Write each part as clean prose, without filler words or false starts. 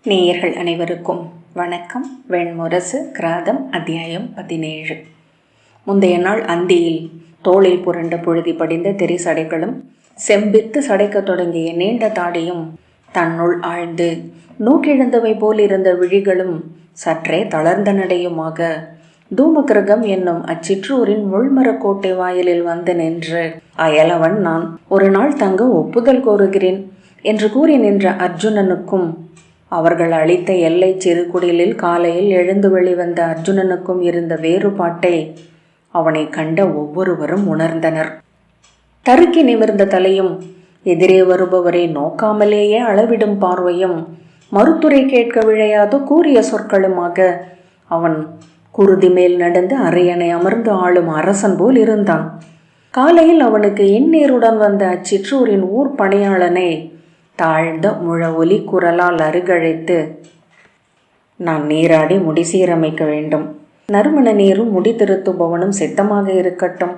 நேயர்கள் அனைவருக்கும் வணக்கம். வெண்முரசு கிராதம் அத்தியாயம் 17. முந்தைய நாள் அந்தியில் தோளில் புரண்ட புழுதி படிந்த தெரிசடைகளும் செம்பித்து சடைக்கத் தொடங்கிய நீண்ட தாடியும் தன்னுள் ஆழ்ந்து நூக்கிழந்தவை போலிருந்த விழிகளும் சற்றே தளர்ந்த நடையுமாக தூமகிரகம் என்னும் அச்சிற்றூரின் முள்மரக்கோட்டை வாயிலில் வந்து நின்று, அயலவன் நான் ஒரு நாள் தங்க ஒப்புதல் கோருகிறேன் என்று கூறி நின்ற அர்ஜுனனுக்கும் அவர்கள் அளித்த எல்லை சிறுகுடிலில் காலையில் எழுந்து வெளிவந்த அர்ஜுனனுக்கும் இருந்த வேறுபாட்டை அவனை கண்ட ஒவ்வொருவரும் உணர்ந்தனர். தருக்கி நிமிர்ந்த தலையும் எதிரே வருபவரை நோக்காமலேயே அளவிடும் பார்வையும் மறுத்துரை கேட்க விழையாது கூறிய சொற்களுமாக அவன் குருதி மேல் நடந்து அரையணை அமர்ந்து ஆளும் அரசன் போல் இருந்தான். காலையில் அவனுக்கு இந்நீருடன் வந்த அச்சிற்றூரின் ஊர் பணியாளனை தாழ்ந்த முழ ஒலி குரலால் அருகழைத்து, நான் நீராடி முடி சீரமைக்க வேண்டும், நறுமண நீரும் முடி திருத்துபவனும் சித்தமாக இருக்கட்டும்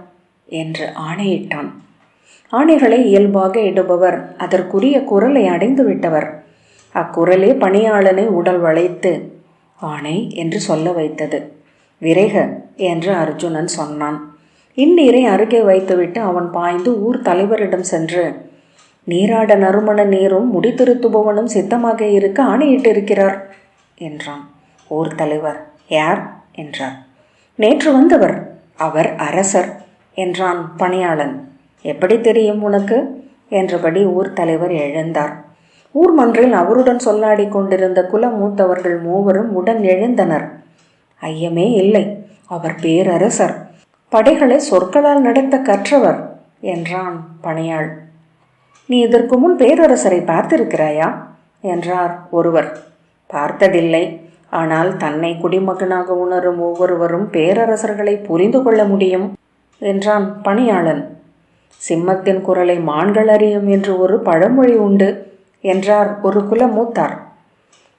என்று ஆணையிட்டான். ஆணைகளை இயல்பாக இடுபவர் அதற்குரிய குரலை அடைந்து விட்டவர். அக்குரலே பணியாளனை உடல் வளைத்து ஆணை என்று சொல்ல வைத்தது. விரைக என்று அர்ஜுனன் சொன்னான். இந்நீரை அருகே வைத்துவிட்டு அவன் பாய்ந்து ஊர் தலைவரிடம் சென்று, நீராட நறுமண நீரும் முடி திருத்துபவனும் சித்தமாக இருக்க ஆணையிட்டிருக்கிறார் என்றான். ஊர் தலைவர், யார் என்றார். நேற்று வந்தவர், அவர் அரசர் என்றான் பணியாளன். எப்படி தெரியும் உனக்கு என்றபடி ஊர் தலைவர் எழுந்தார். ஊர் மன்றில் அவருடன் சொல்லாடி கொண்டிருந்த குல மூத்தவர்கள் மூவரும் உடன் எழுந்தனர். ஐயமே இல்லை, அவர் பேரரசர், படைகளை சொற்களால் நடத்த கற்றவர் என்றான் பணியாள். நீ இதற்கு முன் பேரரசரை பார்த்திருக்கிறாயா என்றார் ஒருவர். பார்த்ததில்லை, ஆனால் தன்னை குடிமகனாக உணரும் ஒவ்வொருவரும் பேரரசர்களை புரிந்து கொள்ள முடியும் என்றான் பணியாளன். சிம்மத்தின் குரலை மான்கள் அறியும் என்று ஒரு பழமொழி உண்டு என்றார் ஒரு குல மூத்தார்.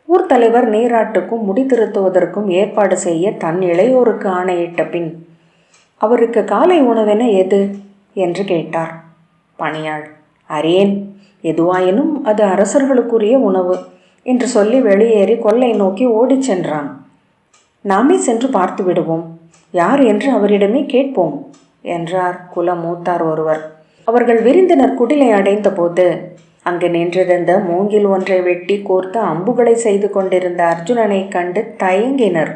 ஊர் தலைவர் நீராட்டுக்கும் முடி திருத்துவதற்கும் ஏற்பாடு செய்ய தன் இளையோருக்கு ஆணையிட்ட பின், அவருக்கு காலை உணவென எது என்று கேட்டார். பணியாள், அறியேன், எதுவாயினும் அது அரசர்களுக்குரிய உணவு என்று சொல்லி வெளியேறி கொல்லை நோக்கி ஓடிச் சென்றான். நாமே சென்று பார்த்து விடுவோம், யார் என்று அவரிடமே கேட்போம் என்றார் குல மூத்தார் ஒருவர். அவர்கள் விருந்தினர் குடிலை அடைந்த போது அங்கு நின்றிருந்த மூங்கில் ஒன்றை வெட்டி கோர்த்து அம்புகளை செய்து கொண்டிருந்த அர்ஜுனனை கண்டு தயங்கினர்.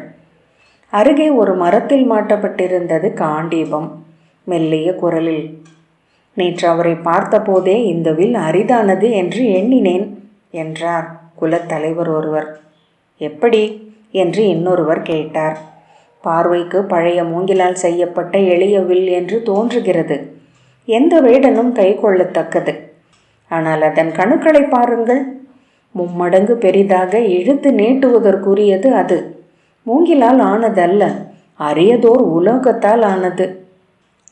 அருகே ஒரு மரத்தில் மாட்டப்பட்டிருந்தது காண்டீபம். மெல்லிய குரலில், நேற்று அவரை பார்த்தபோதே இந்த வில் அரிதானது என்று எண்ணினேன் என்றார் குலத்தலைவர் ஒருவர். எப்படி என்று இன்னொருவர் கேட்டார். பார்வைக்கு பழைய மூங்கிலால் செய்யப்பட்ட எளிய வில் என்று தோன்றுகிறது. எந்த வேடனும் கை கொள்ளத்தக்கது. ஆனால் அதன் கணுக்களை பாருங்கள், மும்மடங்கு பெரிதாக இழுத்து நீட்டுவதற்குரியது அது. மூங்கிலால் ஆனதல்ல, அரியதோர் உலோகத்தால் ஆனது.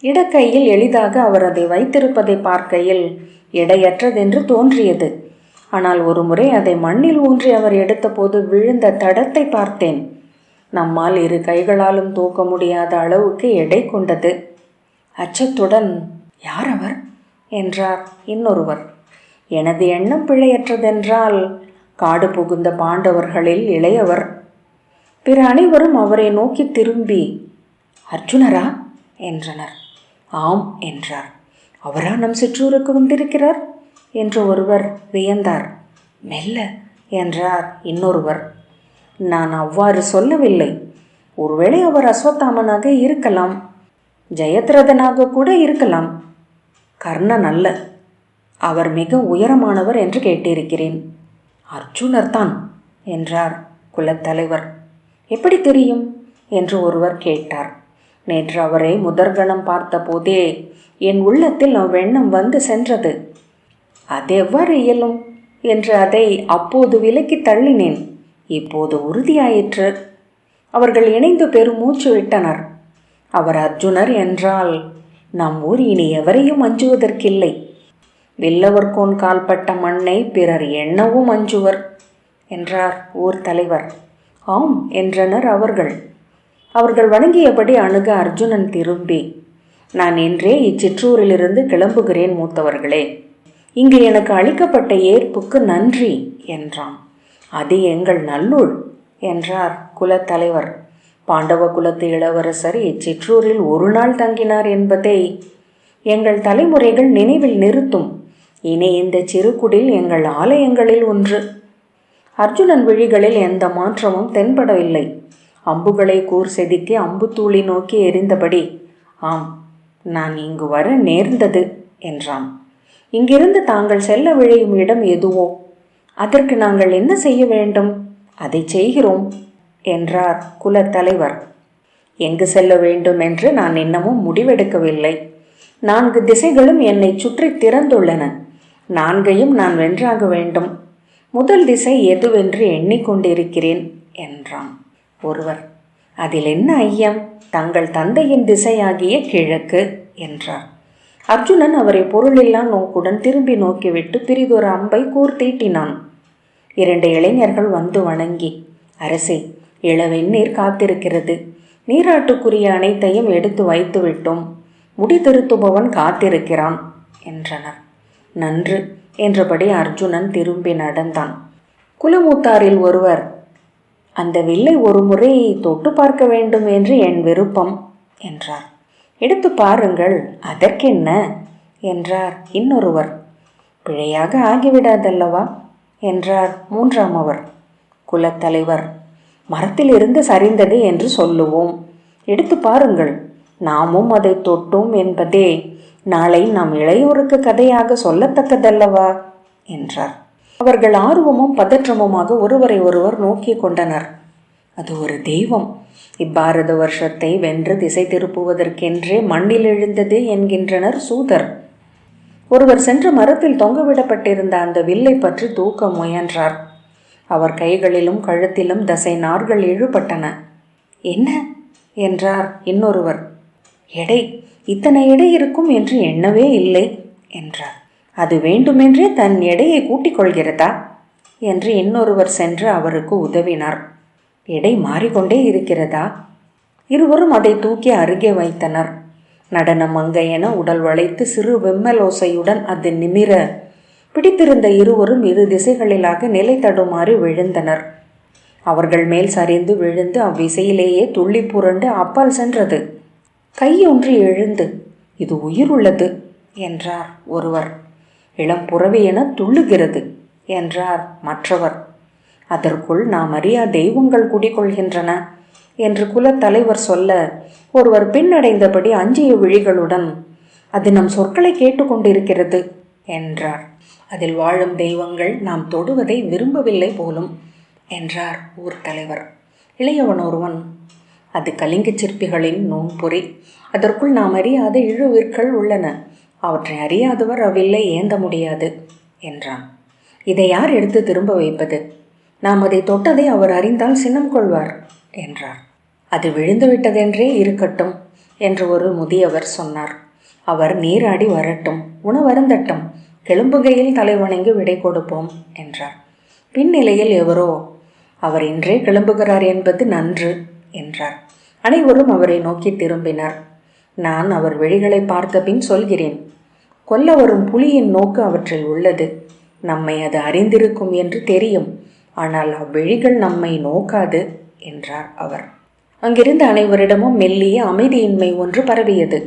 இடக்கையில் எளிதாக அவர் அதை வைத்திருப்பதை பார்க்கையில் எடையற்றதென்று தோன்றியது. ஆனால் ஒரு முறை அதை மண்ணில் ஊன்றி அவர் எடுத்தபோது விழுந்த தடத்தை பார்த்தேன். நம்மால் இரு கைகளாலும் தூக்க முடியாத அளவுக்கு எடை கொண்டது. அச்சத்துடன், யார் அவர் என்றார் இன்னொருவர். எனது எண்ணம் பிழையற்றதென்றால் காடு புகுந்த பாண்டவர்களில் இளையவர். பிற அனைவரும் அவரை நோக்கி திரும்பி, அர்ஜுனரா என்றனர். ஆம் என்றார். அவரா நம் சிற்றூருக்கு வந்திருக்கிறார் என்று ஒருவர் வியந்தார். மெல்ல என்றார் இன்னொருவர். நான் அவ்வாறு சொல்லவில்லை. ஒருவேளை அவர் அஸ்வத்தாமனாக இருக்கலாம், ஜெயத்ரதனாக கூட இருக்கலாம். கர்ணன் அல்ல, அவர் மிக உயரமானவர் என்று கேட்டிருக்கிறேன். அர்ஜுனர் தான் என்றார் குலத்தலைவர். எப்படி தெரியும் என்று ஒருவர் கேட்டார். நேற்று அவரை முதற்கணம் பார்த்த போதே என் உள்ளத்தில் அவ்வெண்ணம் வந்து சென்றது. அது எவ்வாறு இயலும் என்று அதை அப்போது விலக்கி தள்ளினேன். இப்போது உறுதியாயிற்று. அவர்கள் இணைந்து பெருமூச்சு விட்டனர். அவர் அர்ஜுனர் என்றால் நம் ஊர் இனி எவரையும் அஞ்சுவதற்கில்லை. வில்லவர்கோன் கால்பட்ட மண்ணை பிறர் எண்ணவும் அஞ்சுவர் என்றார் ஊர் தலைவர். ஆம் என்றனர் அவர்கள். அவர்கள் வணங்கியபடி அணுக அர்ஜுனன் திரும்பி, நான் இன்றே இச்சிற்றூரிலிருந்து கிளம்புகிறேன் மூத்தவர்களே. இங்கு எனக்கு அளிக்கப்பட்ட ஏற்புக்கு நன்றி என்றான். அது எங்கள் நல்லூர் என்றார் குலத்தலைவர். பாண்டவ குலத்து இளவரசர் இச்சிற்றூரில் ஒரு நாள் தங்கினார் என்பதை எங்கள் தலைமுறைகள் நினைவில் நிறுத்தும். இனி இந்த சிறுகுடில் எங்கள் ஆலயங்களில் ஒன்று. அர்ஜுனன் விழிகளில் எந்த மாற்றமும் தென்படவில்லை. அம்புகளை கூர் செதுக்கி அம்புத்தூளி நோக்கி எரிந்தபடி, ஆம், நான் இங்கு வர நேர்ந்தது என்றான். இங்கிருந்து தாங்கள் செல்ல விழையும் இடம் எதுவோ அதற்கு நாங்கள் என்ன செய்ய வேண்டும்? அதை செய்கிறோம் என்றார் குலத்தலைவர். எங்கு செல்ல வேண்டும் என்று நான் இன்னமும் முடிவெடுக்கவில்லை. 4 திசைகளும் என்னை சுற்றி திறந்துள்ளன. 4ஐயும் நான் வென்றாக வேண்டும். முதல் திசை எதுவென்று எண்ணிக்கொண்டிருக்கிறேன் என்றான் ஒருவர். அதில் என்ன ஐயம்? தங்கள் தந்தையின் திசையாகிய கிழக்கு என்றார். அர்ஜுனன் அவரை பொருளில்லா நோக்குடன் திரும்பி நோக்கிவிட்டு பிரிதொரு அம்பை கூர்த்தீட்டினான். 2 இளைஞர்கள் வந்து வணங்கி, அரசே, இளவெந்நீர் காத்திருக்கிறது. நீராட்டுக்குரிய அனைத்தையும் எடுத்து வைத்து விட்டோம். முடி திருத்துபவன் காத்திருக்கிறான் என்றனர். நன்று என்றபடி அர்ஜுனன் திரும்பி நடந்தான். குலமூத்தாரில் ஒருவர், அந்த வில்லை ஒரு முறை தொட்டு பார்க்க வேண்டும் என்று என் விருப்பம் என்றார். எடுத்து பாருங்கள், அதற்கென்ன என்றார் இன்னொருவர். பிழையாக ஆகிவிடாதல்லவா என்றார் 3ஆமவர். குலத்தலைவர், மரத்தில் இருந்து சரிந்தது என்று சொல்லுவோம். எடுத்து பாருங்கள், நாமும் அதை தொட்டோம் என்பதே நாளை நம் இளையோருக்கு கதையாக சொல்லத்தக்கதல்லவா என்றார். அவர்கள் ஆர்வமும் பதற்றமுமாக ஒருவரை ஒருவர் நோக்கி கொண்டனர். அது ஒரு தெய்வம், இப்பாரத வருஷத்தை வென்று திசை திருப்புவதற்கென்றே மண்ணில் எழுந்தது என்கின்றனர் சூதர். ஒருவர் சென்று மரத்தில் தொங்கவிடப்பட்டிருந்த அந்த வில்லை பற்றி தூக்க முயன்றார். அவர் கைகளிலும் கழுத்திலும் தசை நார்கள் இழுபட்டன. என்ன என்றார் இன்னொருவர். எடை, இத்தனை எடை இருக்கும் என்று எண்ணவே இல்லை என்றார். அது வேண்டுமென்றே தன் எடையை கூட்டிக் கொள்கிறதா என்று இன்னொருவர் சென்று அவருக்கு உதவினார். எடை மாறிக்கொண்டே இருக்கிறதா? இருவரும் அதை தூக்கி அருகே வைத்தனர். நடன மங்கையென உடல் வளைத்து சிறு வெம்மலோசையுடன் அது நிமிர பிடித்திருந்த இருவரும் 2 திசைகளிலாக நிலை தடுமாறி விழுந்தனர். அவர்கள் மேல் சரிந்து விழுந்து அவ்விசையிலேயே துள்ளி புரண்டு அப்பால் சென்றது. கையொன்று எழுந்து, இது உயிர் உள்ளது என்றார் ஒருவர். இளம் புறவி என துள்ளுகிறது என்றார் மற்றவர். அதற்குள் நாம் அறியா தெய்வங்கள் குடிகொள்கின்றன என்று குலத்தலைவர் சொல்ல, ஒருவர் பின்னடைந்தபடி அஞ்சிய விழிகளுடன், அது நம் சொற்களை கேட்டுக்கொண்டிருக்கிறது என்றார். அதில் வாழும் தெய்வங்கள் நாம் தொடுவதை விரும்பவில்லை போலும் என்றார் ஊர் தலைவர். இளையவன் ஒருவன், அது கலிங்க சிற்பிகளின் நூன்பொறி. அதற்குள் நாம் அறியாத இழுவிற்கள் உள்ளன. அவற்றை அறியாதவர் அவ்வில்லை ஏந்த முடியாது என்றான். இதை யார் எடுத்து திரும்ப வைப்பது? நாம் அதை தொட்டதை அவர் அறிந்தால் சின்னம் கொள்வார் என்றார். அது விழுந்து விட்டதென்றே இருக்கட்டும் என்று ஒரு முதியவர் சொன்னார். அவர் நீராடி வரட்டும், உணவருந்தட்டும், கிளம்புகையில் தலைவணங்கி விடை கொடுப்போம் என்றார். பின்னிலையில் எவரோ, அவர் இன்றே கிளம்புகிறார் என்பது நன்று என்றார். அனைவரும் அவரை நோக்கி திரும்பினர். நான் அவர் விழிகளை பார்த்த பின் சொல்கிறேன். கொல்ல வரும் புலியின் நோக்கு அவற்றில் உள்ளது. நம்மை அது அறிந்திருக்கும் என்று தெரியும். ஆனால் அவ்விழிகள் நம்மை நோக்காது என்றார் அவர். அங்கிருந்த அனைவரிடமும் மெல்லிய அமைதியின்மை ஒன்று பரவியது.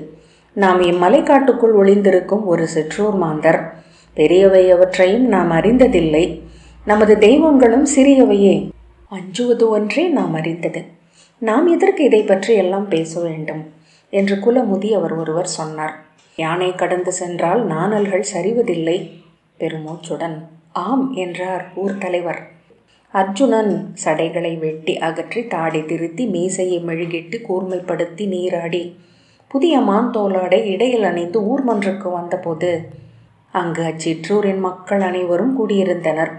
நாம் இம்மலைக்காட்டுக்குள் ஒளிந்திருக்கும் ஒரு சிற்றூர் மாந்தர். பெரியவை எவற்றையும் நாம் அறிந்ததில்லை. நமது தெய்வங்களும் சிறியவையே. அஞ்சுவது ஒன்றே நாம் அறிந்தது. நாம் எதற்கு இதை பற்றி எல்லாம் பேச வேண்டும் என்று குலமுதியவர் ஒருவர் சொன்னார். யானை கடந்து சென்றால் நாணல்கள் சரிவதில்லை பெருமூச்சுடன் ஆம் என்றார் ஊர் தலைவர். அர்ஜுனன் சடைகளை வெட்டி அகற்றி தாடி திருத்தி மீசையை மெழுகிட்டு கூர்மைப்படுத்தி நீராடி புதிய மான் தோலாடை இடையில் அணிந்து ஊர்மன்றுக்கு வந்தபோது அங்கு அச்சிற்றூரின் மக்கள் அனைவரும் கூடியிருந்தனர்.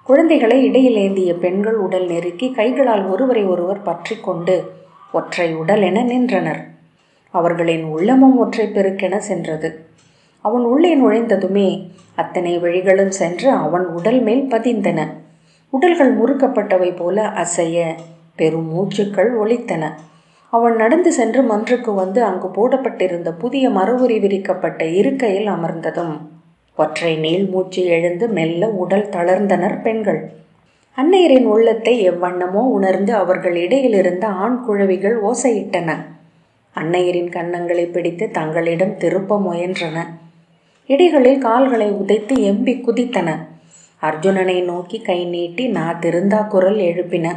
குழந்தைகளை இடையில் ஏந்திய பெண்கள் உடல் நெருக்கி கைகளால் ஒருவரை ஒருவர் பற்றி கொண்டு ஒற்றை உடல் என நின்றனர். அவர்களின் உள்ளமும் ஒற்றை பெருக்கென சென்றது. அவன் உள்ளே நுழைந்ததுமே அத்தனை வழிகளும் சென்று அவன் உடல் மேல் பதிந்தன. உடல்கள் முறுக்கப்பட்டவை போல அசைய பெரும் மூச்சுக்கள் ஒலித்தன. அவன் நடந்து சென்று மன்றுக்கு வந்து அங்கு போடப்பட்டிருந்த புதிய மரவுரி விரிக்கப்பட்ட இருக்கையில் அமர்ந்ததும் ஒற்றை நீள் மூச்சு எழுந்து மெல்ல உடல் தளர்ந்தனர் பெண்கள். அன்னையரின் உள்ளத்தை எவ்வண்ணமோ உணர்ந்து அவர்கள் இடையிலிருந்த ஆண் குழவிகள் ஓசையிட்டன. அன்னையரின் கன்னங்களை பிடித்து தங்களிடம் திருப்ப முயன்றன. இடைகளில் கால்களை உதைத்து எம்பி குதித்தன. அர்ஜுனனை நோக்கி கை நீட்டி திருந்தா குரல் எழுப்பின.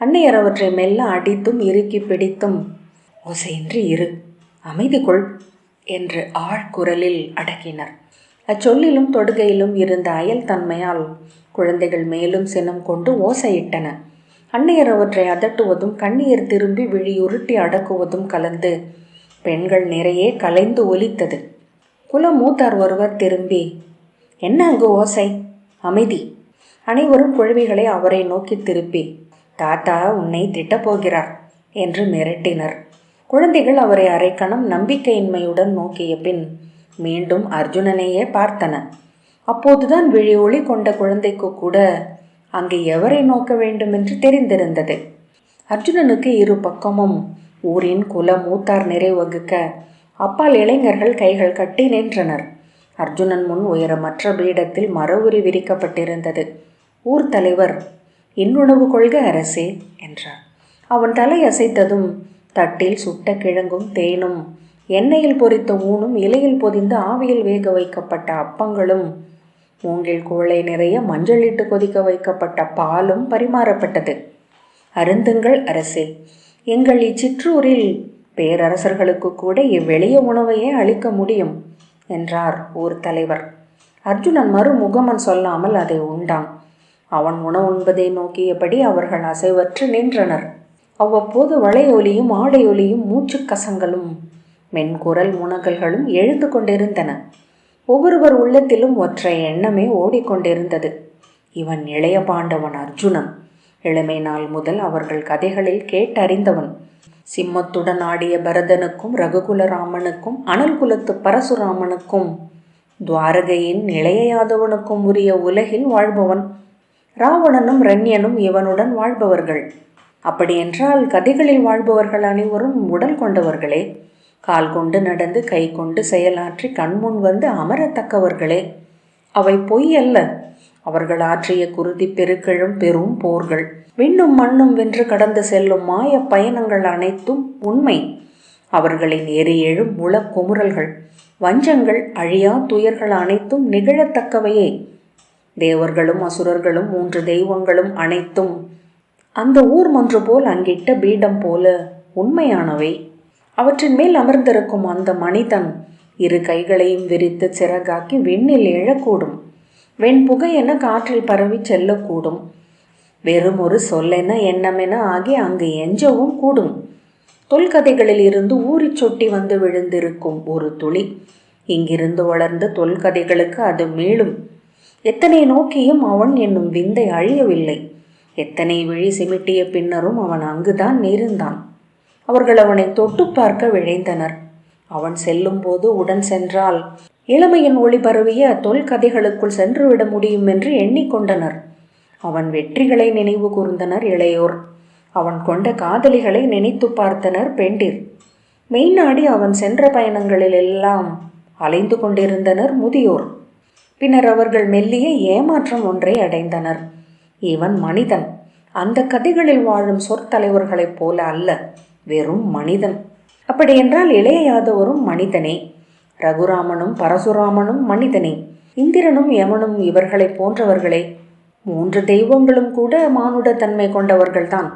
அன்னையர் அவற்றை மெல்ல அடித்தும் இறுக்கி பிடித்தும் ஓசையின்றி இரு, அமைதி கொள் என்று ஆழ்குரலில் அடக்கினர். அச்சொல்லிலும் தொடுகையிலும் இருந்த அயல் தன்மையால் குழந்தைகள் மேலும் சினம் கொண்டு ஓசையிட்டன. அன்னையர் அவற்றை அதட்டுவதும் கண்ணீர் திரும்பி விழியுருட்டி அடக்குவதும் கலந்து பெண்கள் நிறைய கலைந்து ஒலித்தது. குலமூத்தார் ஒருவர் திரும்பி, என்ன அங்கு ஓசை? அமைதி. அனைவரும் குழவிகளை அவரை நோக்கி திருப்பி, தாத்தா உன்னை திட்டப்போகிறார் என்று மிரட்டினர். குழந்தைகள் அவரை அரைக்கணம் நம்பிக்கையின்மையுடன் நோக்கிய பின் மீண்டும் அர்ஜுனனையே பார்த்தன. அப்போதுதான் விழி ஒளி கொண்ட குழந்தைக்கு கூட அங்கே எவரை நோக்க வேண்டுமென்று தெரிந்திருந்தது. அர்ஜுனனுக்கு இரு பக்கமும் ஊரின் குல மூத்தார் நிறைவகுக்க அப்பால் இளைஞர்கள் கைகள் கட்டி நின்றனர். அர்ஜுனன் முன் உயரமற்ற பீடத்தில் மரவுரி விரிக்கப்பட்டிருந்தது. ஊர் தலைவர், இன்னுணவு கொள்க அரசே என்றார். அவன் தலை அசைத்ததும் தட்டில் சுட்ட கிழங்கும் தேனும் எண்ணெயில் பொரித்த ஊனும் இலையில் பொதிந்து ஆவியில் வேக வைக்கப்பட்ட அப்பங்களும் மூங்கில் கூளை நிறைய மஞ்சளிட்டு கொதிக்க வைக்கப்பட்ட பாலும் பரிமாறப்பட்டது. அருந்துங்கள் அரசே, எங்கள் இச்சிற்றூரில் பேரரசர்களுக்கு கூட இவ்வெளிய உணவையே அளிக்க முடியும் என்றார் ஊர் தலைவர். அர்ஜுனன் மறுமுகமன் சொல்லாமல் அதை உண்டான். அவன் உணவுண்பதை நோக்கியபடி அவர்கள் அசைவற்று நின்றனர். அவ்வப்போது வளையொலியும் ஆடையொலியும் மூச்சு கசங்களும் மென்குரல் முனகல்களும் எழுந்து கொண்டிருந்தன. ஒவ்வொருவர் உள்ளத்திலும் ஒற்றை எண்ணமே ஓடிக்கொண்டிருந்தது. இவன் இளைய பாண்டவன் அர்ஜுனன். இளமை நாள் முதல் அவர்கள் கதைகளில் கேட்டறிந்தவன். சிம்மத்துடன் ஆடிய பரதனுக்கும் ரகுகுல ராமனுக்கும் அனல் குலத்து பரசுராமனுக்கும் துவாரகையின் இளைய யாதவனுக்கும் உரிய உலகில் வாழ்பவன். ராவணனும் ரண்யனும் இவனுடன் வாழ்பவர்கள். அப்படியென்றால் கதைகளில் வாழ்பவர்கள் அனைவரும் உடல் கொண்டவர்களே, கால் கொண்டு நடந்து கை கொண்டு செயலாற்றி கண்முன் வந்து அமரத்தக்கவர்களே. அவை பொய் அல்ல. அவர்கள் ஆற்றிய குருதி பெருக்கெழும் பெரும் போர்கள், விண்ணும் மண்ணும் வென்று கடந்து செல்லும் மாய பயணங்கள் அனைத்தும் உண்மை. அவர்களின் எரியெழும் குமுறல்கள், வஞ்சங்கள், அழியா துயர்கள் அனைத்தும் நிகழத்தக்கவையே. தேவர்களும் அசுரர்களும் 3 தெய்வங்களும் அனைத்தும் அந்த ஊர் ஒன்று போல் அங்கிட்ட பீடம் போல உண்மையானவை. அவற்றின் மேல் அமர்ந்திருக்கும் அந்த மனிதன் 2 கைகளையும் விரித்து சிறகாக்கி விண்ணில் எழக்கூடும். வெண்புகை என காற்றில் பரவி செல்லக்கூடும். வெறும் ஒரு சொல்லென எண்ணமென ஆகி அங்கு எஞ்சவும் கூடும். தொல்கதைகளில் இருந்து ஊறி சொட்டி வந்து விழுந்திருக்கும் ஒரு துளி இங்கிருந்து வளர்ந்த தொல்கதைகளுக்கு அது மீளும். எத்தனை நோக்கியும் அவன் என்னும் விந்தை அழியவில்லை. எத்தனை விழி சிமிட்டிய பின்னரும் அவன் அங்குதான் இருந்தான். அவர்கள் அவனை தொட்டு பார்க்க விழைந்தனர். அவன் செல்லும் போது உடன் சென்றால் இளமையின் ஒளி பரவிய தொல்கதைகளுக்குள் சென்றுவிட முடியும் என்று எண்ணிக்கொண்டனர். அவன் வெற்றிகளை நினைவு கூர்ந்தனர் இளையோர். அவன் கொண்ட காதலிகளை நினைத்து பார்த்தனர் பெண்டிர். மெய்நாடி அவன் சென்ற பயணங்களில் எல்லாம் அலைந்து கொண்டிருந்தனர் முதியோர். பின்னர் அவர்கள் மெல்லிய ஏமாற்றம் ஒன்றை அடைந்தனர். இவன் மனிதன், அந்த கதைகளில் வாழும் சொற்தலைவர்களைப் போல அல்ல, வெறும் மனிதன். அப்படியென்றால் இளைய யாதவரும் மனிதனே, ரகுராமனும் பரசுராமனும் மனிதனே, இந்திரனும் யமனும் இவர்களை போன்றவர்களே. 3 தெய்வங்களும் கூட மானுடத்தன்மை கொண்டவர்கள்தான்.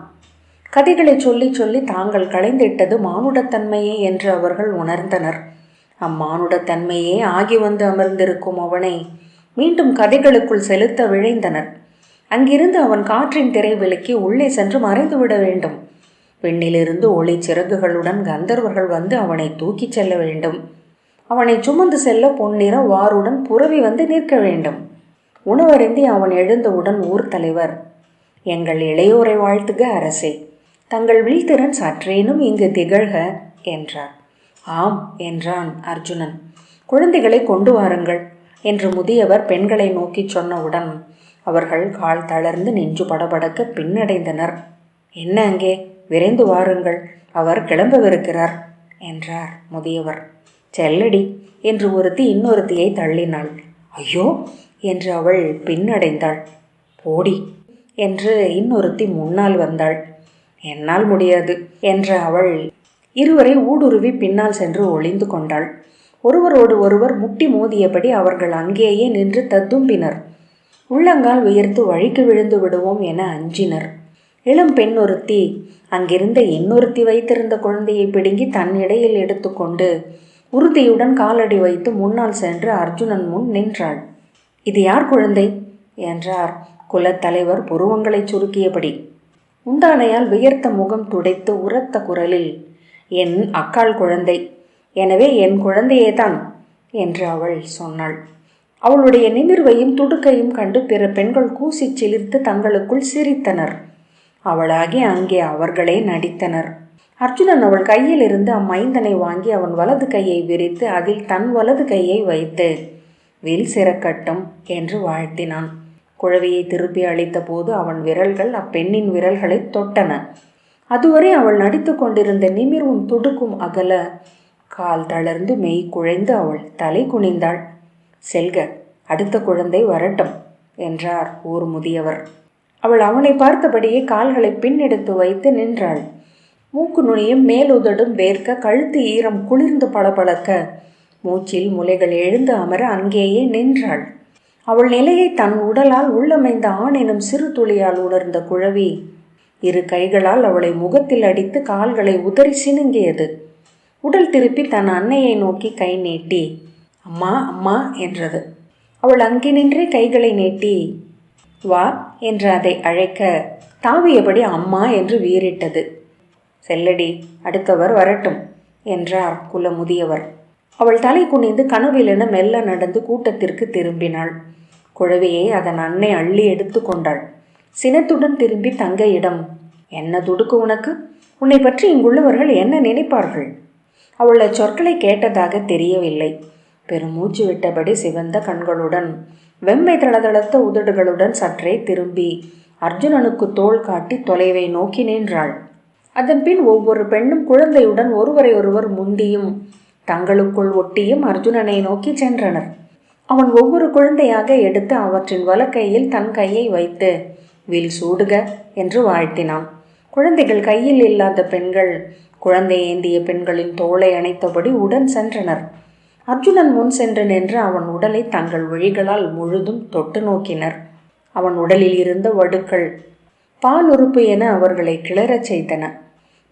கதைகளை சொல்லி சொல்லி தாங்கள் களைந்திட்டது மானுடத்தன்மையே என்று அவர்கள் உணர்ந்தனர். அம்மானுடத்தன்மையே ஆகி வந்து அமர்ந்திருக்கும் அவனை மீண்டும் கதைகளுக்குள் செலுத்த விழைந்தனர். அங்கிருந்து அவன் காற்றின் திரை விலக்கி உள்ளே சென்று மறைந்துவிட வேண்டும். விண்ணிலிருந்து ஒளி சிறகுகளுடன் கந்தர்வர்கள் வந்து அவனை தூக்கிச் செல்ல வேண்டும். அவனை சுமந்து செல்ல பொன்னிற வாருடன் புரவி வந்து நிற்க வேண்டும். உணவருந்தி அவன் எழுந்தவுடன் ஊர் தலைவர், எங்கள் இளையோரை வாழ்த்துக அரசே, தங்கள் விழித்திறன் சற்றேனும் இங்கு திகழ்க என்றார். ஆம் என்றான் அர்ஜுனன். குழந்தைகளை கொண்டு வாருங்கள் என்று முதியவர் பெண்களை நோக்கி சொன்னவுடன் அவர்கள் கால் தளர்ந்து நெஞ்சு படபடக்க பின்னடைந்தனர். என்ன அங்கே, விரைந்து வாருங்கள், அவர் கிளம்பவிருக்கிறார் என்றார் முதியவர். செல்லடி என்று ஒருத்தி இன்னொருத்தியை தள்ளினாள். ஐயோ என்று அவள் பின்னடைந்தாள். போடி என்று இன்னொருத்தி முன்னால் வந்தாள். என்னால் முடியாது என்ற அவள் இருவரை ஊடுருவி பின்னால் சென்று ஒளிந்து கொண்டாள். ஒருவரோடு ஒருவர் முட்டி மோதியபடி அவர்கள் அங்கேயே நின்று தத்தும்பினர். உள்ளங்கால் உயர்த்து வழிக்கு விழுந்து விடுவோம் என அஞ்சினர். இளம் பெண் ஒருத்தி அங்கிருந்த இன்னொருத்தி வைத்திருந்த குழந்தையை பிடுங்கி தன் இடையில் எடுத்துக்கொண்டு உறுதியுடன் காலடி வைத்து முன்னால் சென்று அர்ஜுனன் முன் நின்றாள். இது யார் குழந்தை என்றார் குலத்தலைவர் புருவங்களை சுருக்கியபடி. முந்தானையால் வியர்த்த முகம் துடைத்து உரத்த குரலில், என் அக்காள் குழந்தை, எனவே என் குழந்தையேதான் என்று அவள் சொன்னாள். அவளுடைய நிமிர்வையும் துடுக்கையும் கண்டு பிற பெண்கள் கூசி சிலிர்த்து தங்களுக்குள் சிரித்தனர். அவளாகி அங்கே அவர்களே நடித்தனர். அர்ஜுனன் அவள் கையில் இருந்து அம்மைந்தனை வாங்கி அவன் வலது கையை விரித்து அதில் தன் வலது கையை வைத்து வில் சிறக்கட்டும் என்று வாழ்த்தினான். குழவியை திருப்பி அளித்த போது அவன் விரல்கள் அப்பெண்ணின் விரல்களை தொட்டன. அதுவரை அவள் நடித்து கொண்டிருந்த நிமிர்வும் துடுக்கும் அகல கால் தளர்ந்து மெய் குழைந்து அவள் தலை குனிந்தாள். செல்க, அடுத்த குழந்தை வரட்டும் என்றார் ஊர் முதியவர். அவள் அவனை பார்த்தபடியே கால்களை பின்னெடுத்து வைத்து நின்றாள். மூக்கு நுனியும் மேலுதடும் வேர்க்க கழுத்து ஈரம் குளிர்ந்து பளபளக்க மூச்சில் முலைகள் எழுந்து அமர அங்கேயே நின்றாள். அவள் நிலையை தன் உடலால் உள்ளமைந்த ஆண் எனும் சிறு துளியால் உணர்ந்த குழவி இரு கைகளால் அவளை முகத்தில் அடித்து கால்களை உதறி சினுங்கியது. உடல் திருப்பி தன் அன்னையை நோக்கி கை நீட்டி அம்மா அம்மா என்றது. அவள் அங்கே நின்றே கைகளை நீட்டி வா என்று அதை அழைக்க தாவியபடி அம்மா என்று வீறிட்டது. செல்லடி, அடுத்தவர் வரட்டும் என்றார் குல முதியவர். அவள் தலை குனிந்து கனவிலென மெல்ல நடந்து கூட்டத்திற்கு திரும்பினாள். குழவியை அதன் அன்னை அள்ளி எடுத்து கொண்டாள். சினத்துடன் திரும்பி தங்கையிடம், என்ன துடுக்கு உனக்கு? உன்னை பற்றி இங்குள்ளவர்கள் என்ன நினைப்பார்கள்? அவள் அச்சொற்களை கேட்டதாக தெரியவில்லை. பெருமூச்சு விட்டபடி சிவந்த கண்களுடன் வெம்மை தளதளத்த உதடுகளுடன் சற்றே திரும்பி அர்ஜுனனுக்கு தோள் காட்டி தொலைவை நோக்கி நின்றாள். அதன்பின் ஒவ்வொரு பெண்ணும் குழந்தையுடன் ஒருவரை ஒருவர் முந்தியும் தங்களுக்குள் ஒட்டியும் அர்ஜுனனை நோக்கி சென்றனர். அவன் ஒவ்வொரு குழந்தையாக எடுத்து அவற்றின் வலக்கையில் தன் கையை வைத்து வில் சூடுக என்று வாழ்த்தினான். குழந்தைகள் கையில் இல்லாத பெண்கள் குழந்தை ஏந்திய பெண்களின் தோளை அணைத்தபடி உடன் சென்றனர். அர்ஜுனன் முன் சென்று நின்று அவன் உடலை தங்கள் விழிகளால் முழுதும் தொட்டு நோக்கினர். அவன் உடலில் இருந்த வடுக்கள் பால் உறுப்பு என அவர்களை கிளறச் செய்தன.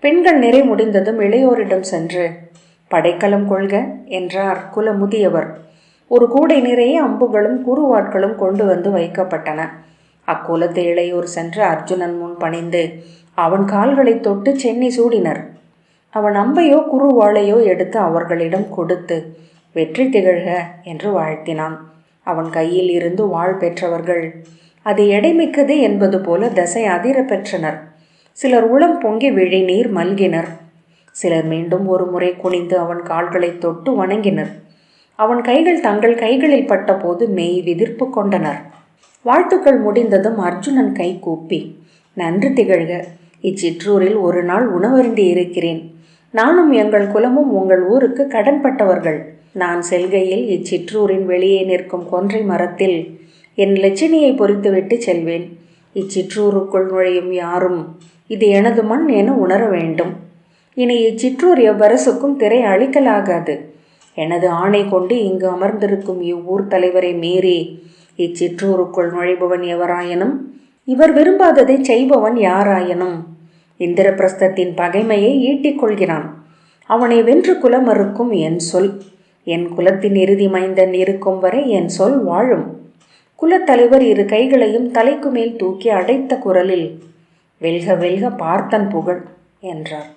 பெண்கள் நிறை முடிந்ததும் இளையோரிடம் சென்று படைக்கலம் கொள்க என்றார் குல முதியவர். ஒரு கூடை நிறைய அம்புகளும் குறுவாட்களும் கொண்டு வந்து வைக்கப்பட்டன. அக்குலத்து இளையோர் சென்று அர்ஜுனன் முன் பணிந்து அவன் கால்களை தொட்டு சென்னி சூடினர். அவன் அம்பையோ குறுவாளையோ எடுத்து அவர்களிடம் கொடுத்து வெற்றி திகழ்க என்று வாழ்த்தினான். அவன் கையில் இருந்து வாழ் பெற்றவர்கள் அது எடைமிக்கது என்பது போல தசை அதிர பெற்றனர். சிலர் உளம் பொங்கி விழி நீர் மல்கினர். சிலர் மீண்டும் ஒரு முறை குனிந்து அவன் கால்களை தொட்டு வணங்கினர். அவன் கைகள் தங்கள் கைகளில் பட்ட போது மெய் விதிர்ப்பு கொண்டனர். வாழ்த்துக்கள் முடிந்ததும் அர்ஜுனன் கை கூப்பி, நன்று திகழ்க, இச்சிற்றூரில் ஒரு நாள் உணவருந்தி இருக்கிறேன். நானும் எங்கள் குலமும் உங்கள் ஊருக்கு கடன்பட்டவர்கள். நான் செல்கையில் இச்சிற்றூரின் வெளியே நிற்கும் கொன்றை மரத்தில் என் லட்சுமியை பொறித்துவிட்டு செல்வேன். இச்சிற்றூருக்குள் நுழையும் யாரும் இது எனது மண் என உணர வேண்டும். இனி இச்சிற்றூர் எவ்வரசுக்கும் திரை அளிக்கலாகாது. எனது ஆணை கொண்டு இங்கு அமர்ந்திருக்கும் இவ்வூர் தலைவரை மீறி இச்சிற்றூருக்குள் நுழைபவன் எவராயனும் இவர் விரும்பாததை செய்பவன் யாராயனும் இந்திரபிரஸ்தத்தின் பகைமையை ஈட்டிக் கொள்கிறான். அவனை வென்று குலமறுக்கும் என் சொல். என் குலத்தின் இறுதி மைந்தன் இருக்கும் வரை என் சொல் வாழும். குலத்தலைவர் இரு கைகளையும் தலைக்கு மேல் தூக்கி அடைத்த குரலில் வெல்க வெல்க பார்த்தன் புகழ் என்றார்.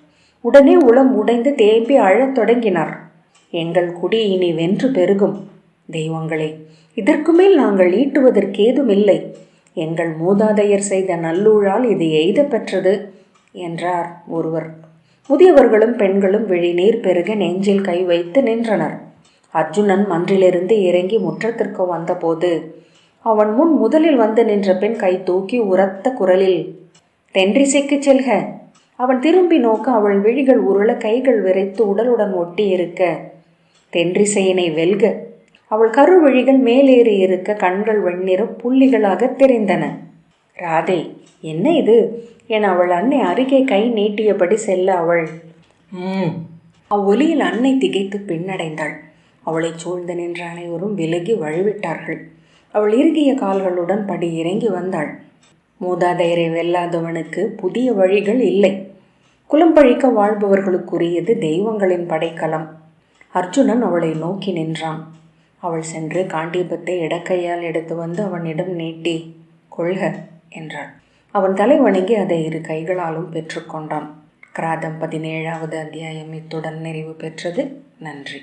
உடனே உளம் உடைந்து தேம்பி அழத் தொடங்கினார். எங்கள் குடி இனி வென்று பெருகும். தெய்வங்களே, இதற்கு மேல் நாங்கள் ஈட்டுவதற்கேதுமில்லை. எங்கள் மூதாதையர் செய்த நல்லூழால் இது எய்த பெற்றது என்றார் ஒருவர். முதியவர்களும் பெண்களும் விழிநீர் பெருக நெஞ்சில் கை வைத்து நின்றனர். அர்ஜுனன் மன்றிலிருந்து இறங்கி முற்றத்திற்கு வந்தபோது அவன் முன் முதலில் வந்து நின்ற பெண் கை தூக்கி உரத்த குரலில் தென்றிசைக்கு செல்க. அவன் திரும்பி நோக்க அவள் விழிகள் உருள கைகள் விரைத்து உடலுடன் ஒட்டி இருக்க தென்றிசையினை வெல்க. அவள் கருவிழிகள் மேலேறி இருக்க கண்கள் வெண்ணிற புள்ளிகளாக தெரிந்தன. ராதே, என்ன இது என அவள் அன்னை அருகே கை நீட்டியபடி செல்ல அவள் அவ்வொலியில் அன்னை திகைத்து பின்னடைந்தாள். அவளை சூழ்ந்து நின்ற அனைவரும் விலகி வழிவிட்டார்கள். அவள் இறுகிய கால்களுடன் படி இறங்கி வந்தாள். மூதாதையரை வெல்லாதவனுக்கு புதிய வழிகள் இல்லை. குலம் பழிக்க வாழ்பவர்களுக்குரியது தெய்வங்களின் படைக்கலம். அர்ஜுனன் அவளை நோக்கி நின்றான். அவள் சென்று காண்டீபத்தை இடக்கையால் எடுத்து வந்து அவனிடம் நீட்டி கொள்க என்றாள். அவன் தலை வணங்கி அதை இரு கைகளாலும் பெற்றுக்கொண்டான். கிராதம் 17வது அத்தியாயம் இத்துடன் நிறைவு பெற்றது. நன்றி.